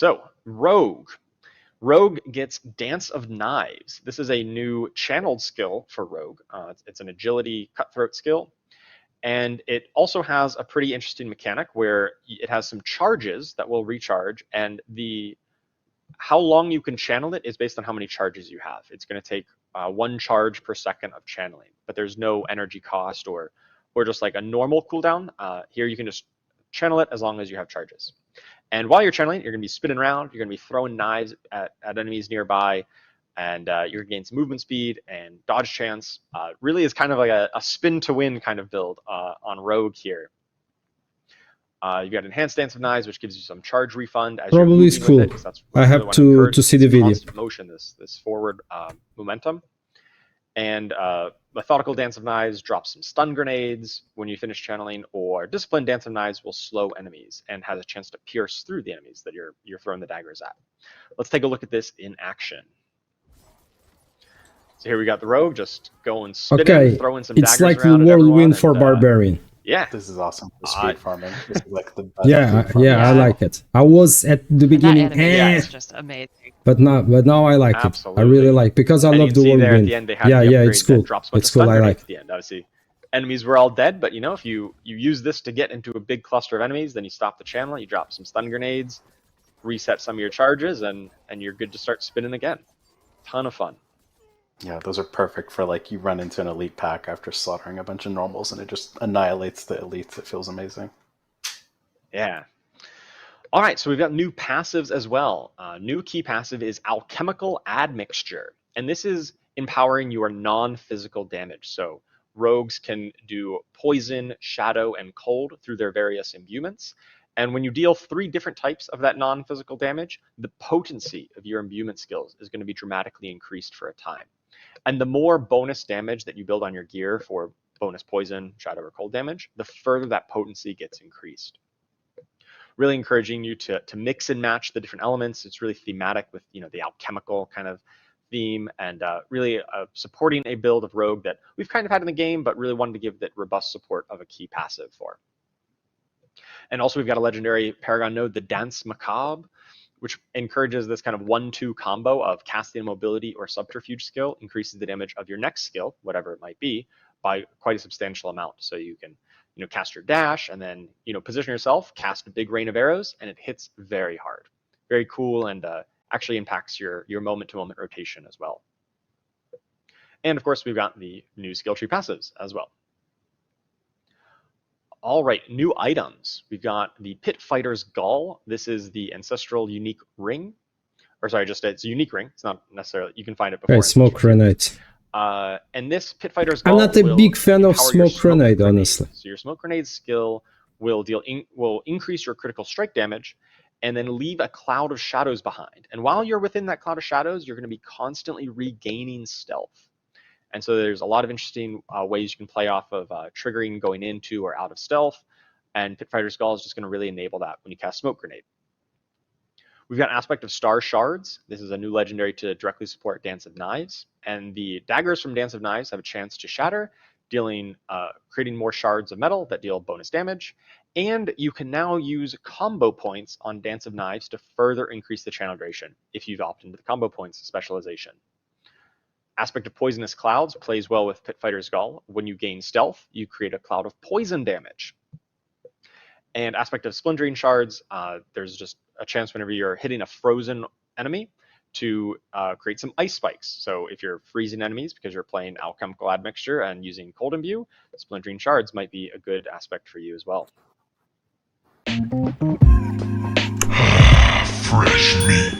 So, Rogue. Rogue gets Dance of Knives. This is a new channeled skill for Rogue. It's an agility cutthroat skill. And it also has a pretty interesting mechanic where it has some charges that will recharge, and how long you can channel it is based on how many charges you have. It's going to take 1 charge per second of channeling, but there's no energy cost or just like a normal cooldown. Here you can just channel it as long as you have charges. And while you're channeling, you're going to be spinning around, you're going to be throwing knives at enemies nearby, and you're going to gain some movement speed and dodge chance. Really is kind of like a spin-to-win kind of build on Rogue here. You've got Enhanced Dance of Knives, which gives you some charge refund as Probably you're is cool. with it, that's I have to see the video. Constant motion, this forward momentum. And Methodical Dance of Knives drops some stun grenades when you finish channeling, or Disciplined Dance of Knives will slow enemies and has a chance to pierce through the enemies that you're throwing the daggers at. Let's take a look at this in action. So here we got the Rogue just going spinning, throwing some daggers around. It's like the whirlwind for Barbarian. Yeah, this is awesome for speed farming. This is like the best. Yeah, I like it. I was at the beginning, it's just amazing. But now I like it. I really like, because I love the whirlwind. Yeah, it's cool. It's cool. I like it. At the end, obviously, enemies were all dead, but if you use this to get into a big cluster of enemies, then you stop the channel, you drop some stun grenades, reset some of your charges, and you're good to start spinning again. Ton of fun. Yeah, those are perfect for like you run into an elite pack after slaughtering a bunch of normals and it just annihilates the elites. It feels amazing. Yeah. All right, so we've got new passives as well. New key passive is Alchemical Admixture, and this is empowering your non-physical damage. So rogues can do poison, shadow, and cold through their various imbuements. And when you deal 3 different types of that non-physical damage, the potency of your imbuement skills is going to be dramatically increased for a time. And the more bonus damage that you build on your gear for bonus poison, shadow, or cold damage, the further that potency gets increased. Really encouraging you to mix and match the different elements. It's really thematic with the alchemical kind of theme, and really supporting a build of Rogue that we've kind of had in the game, but really wanted to give that robust support of a key passive for. And also we've got a legendary Paragon node, the Dance Macabre, which encourages this kind of 1-2 combo of casting mobility or subterfuge skill, increases the damage of your next skill, whatever it might be, by quite a substantial amount. So you can cast your dash and then position yourself, cast a big rain of arrows, and it hits very hard. Very cool, and actually impacts your moment-to-moment rotation as well. And of course, we've got the new skill tree passives as well. All right, new items. We've got the Pit Fighter's Gall. This is the ancestral unique ring. Or sorry, it's a unique ring. It's not necessarily, you can find it before. Right, smoke grenade. And this Pit Fighter's Gall, I'm not a big fan of smoke grenade, honestly. So your smoke grenade skill will increase your critical strike damage and then leave a cloud of shadows behind. And while you're within that cloud of shadows, you're going to be constantly regaining stealth. And so there's a lot of interesting ways you can play off of triggering going into or out of stealth. And Pit Fighter's Gall is just going to really enable that when you cast Smoke Grenade. We've got Aspect of Star Shards. This is a new legendary to directly support Dance of Knives. And the daggers from Dance of Knives have a chance to shatter, creating more shards of metal that deal bonus damage. And you can now use combo points on Dance of Knives to further increase the channel duration if you've opted into the combo points specialization. Aspect of Poisonous Clouds plays well with Pit Fighter's Gall. When you gain stealth, you create a cloud of poison damage. And Aspect of Splintering Shards, there's just a chance whenever you're hitting a frozen enemy to create some ice spikes. So if you're freezing enemies because you're playing Alchemical Admixture and using Cold Imbue, Splintering Shards might be a good aspect for you as well. Fresh meat.